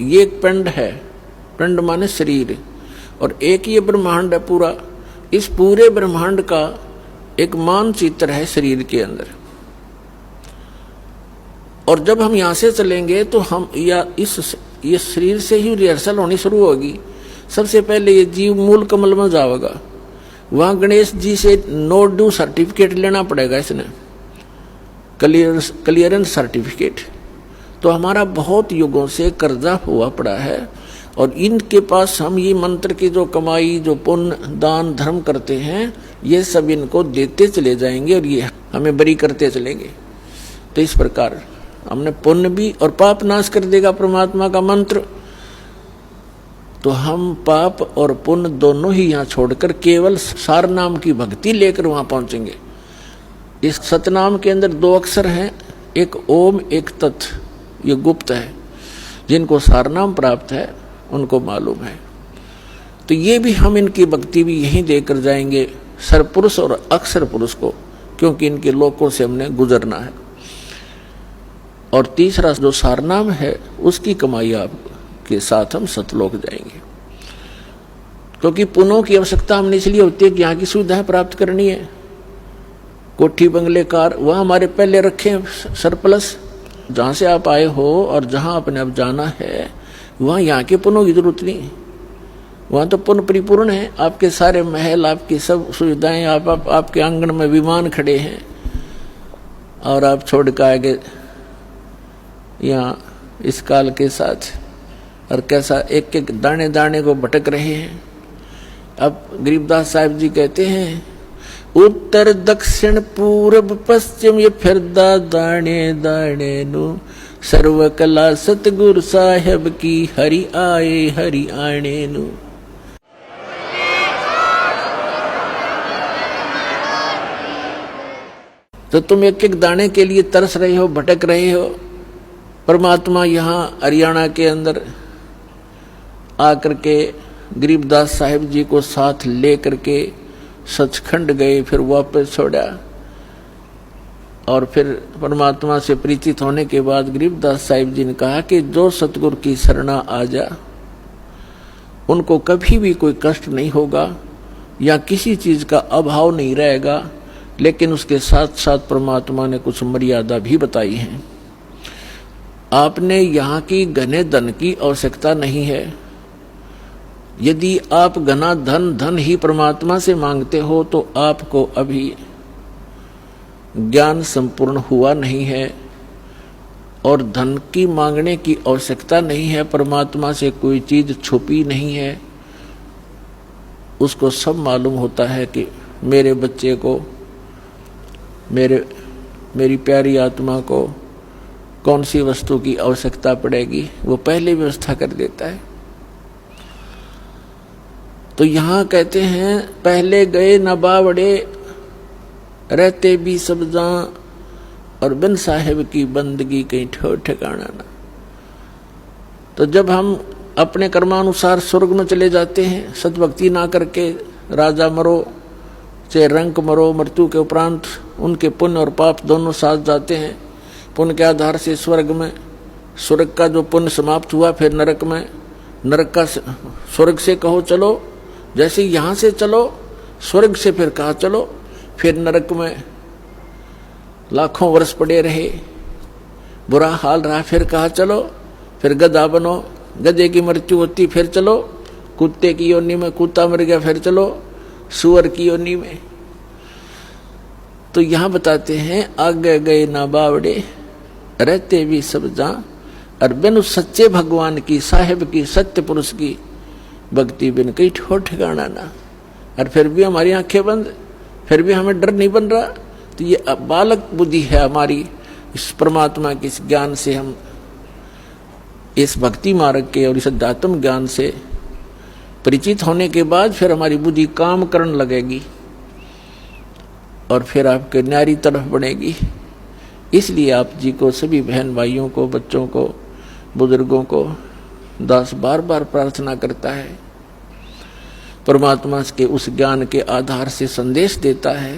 ये एक पिंड है, पिंड माने शरीर, और एक ये ब्रह्मांड है पूरा। इस पूरे ब्रह्मांड का एक मानचित्र है शरीर के अंदर। और जब हम यहां से चलेंगे तो हम ये शरीर से ही रिहर्सल होनी शुरू होगी। सबसे पहले ये जीव मूल कमल में जाएगा, वहां गणेश जी से नो ड्यू सर्टिफिकेट लेना पड़ेगा, इसने क्लियरेंस सर्टिफिकेट। तो हमारा बहुत युगों से कर्जा हुआ पड़ा है, और इनके पास हम ये मंत्र की जो कमाई, जो पुण्य दान धर्म करते हैं, ये सब इनको देते चले जाएंगे और ये हमें बरी करते चलेंगे। तो इस प्रकार हमने पुण्य भी और पाप नाश कर देगा परमात्मा का मंत्र। तो हम पाप और पुण्य दोनों ही यहाँ छोड़कर केवल सार नाम की भक्ति लेकर वहां पहुंचेंगे। इस सतनाम के अंदर दो अक्षर हैं, एक ओम एक तत्। ये गुप्त है, जिनको सार नाम प्राप्त है उनको मालूम है। तो ये भी हम इनकी भक्ति भी यहीं देकर जाएंगे, सरपुरुष और अक्षर पुरुष को, क्योंकि इनके लोकों से हमने गुजरना है। और तीसरा जो सारनाम है, उसकी कमाई आपके साथ हम सतलोक जाएंगे। क्योंकि पुण्यों की आवश्यकता हमने इसलिए होती है कि यहाँ की सुविधाएं प्राप्त करनी है। कोठी बंगले कार वहां हमारे पहले रखे सरप्लस। जहां से आप आए हो और जहां आपने अब जाना है, वहां यहाँ के पुण्यों की जरूरत नहीं। वहां तो पुण्य परिपूर्ण है, आपके सारे महल, आपकी सब सुविधाएं, आपके आंगन में विमान खड़े हैं, और आप छोड़ कर आगे यहाँ इस काल के साथ और कैसा एक एक दाने दाने को भटक रहे हैं। अब गरीबदास साहिब जी कहते हैं, उत्तर दक्षिण पूर्व पश्चिम ये फिरदा दाने दाने नु, सर्व कला सतगुरु साहेब की हरि आए हरि आने नु। तो तुम एक एक दाने के लिए तरस रहे हो, भटक रहे हो। परमात्मा यहाँ हरियाणा के अंदर आकर के गरीबदास साहिब जी को साथ लेकर के सचखंड गए, फिर वापस छोड़ा। और फिर परमात्मा से परिचित होने के बाद गरीबदास साहिब जी ने कहा कि जो सतगुरु की शरणा आ जा, उनको कभी भी कोई कष्ट नहीं होगा या किसी चीज का अभाव नहीं रहेगा। लेकिन उसके साथ साथ परमात्मा ने कुछ मर्यादा भी बताई है। आपने यहाँ की घने धन की आवश्यकता नहीं है। यदि आप घना धन ही परमात्मा से मांगते हो तो आपको अभी ज्ञान संपूर्ण हुआ नहीं है, और धन की मांगने की आवश्यकता नहीं है। परमात्मा से कोई चीज छुपी नहीं है, उसको सब मालूम होता है कि मेरे बच्चे को, मेरी प्यारी आत्मा को कौन सी वस्तु की आवश्यकता पड़ेगी, वो पहले व्यवस्था कर देता है। तो यहां कहते हैं, पहले गए न बावड़े रहते भी सब जहां, और बिन साहेब की बंदगी कहीं ठोर ठिकाना ना। तो जब हम अपने कर्मानुसार स्वर्ग में चले जाते हैं, सतभक्ति ना करके राजा मरो चाहे रंक मरो, मृत्यु के उपरांत उनके पुण्य और पाप दोनों साथ जाते हैं। पुण्य के आधार से स्वर्ग में, स्वर्ग का जो पुण्य समाप्त हुआ फिर नरक में, नरक का स्वर्ग से कहो चलो, जैसे यहां से चलो स्वर्ग से फिर कहा चलो, फिर नरक में लाखों वर्ष पड़े रहे, बुरा हाल रहा, फिर कहा चलो, फिर गधा बनो, गधे की मृत्यु होती फिर चलो, कुत्ते की योनि में कुत्ता मर गया फिर चलो सुअर की योनि में। तो यहां बताते हैं, आगे गए ना बावड़े रहते भी सब जहां, और बिन सच्चे भगवान की, साहेब की, सत्य पुरुष की भक्ति बिन कहीं ठोर ठिकाना ना। और फिर भी हमारी आंखें बंद, फिर भी हमें डर नहीं बन रहा। तो ये बालक बुद्धि है हमारी। इस परमात्मा के इस ज्ञान से, हम इस भक्ति मार्ग के और इस अध्यात्म ज्ञान से परिचित होने के बाद फिर हमारी बुद्धि काम करने लगेगी और फिर आपके न्यारी तरफ बढ़ेगी। इसलिए आप जी को, सभी बहन भाइयों को, बच्चों को, बुजुर्गों को दास बार बार प्रार्थना करता है, परमात्मा के उस ज्ञान के आधार से संदेश देता है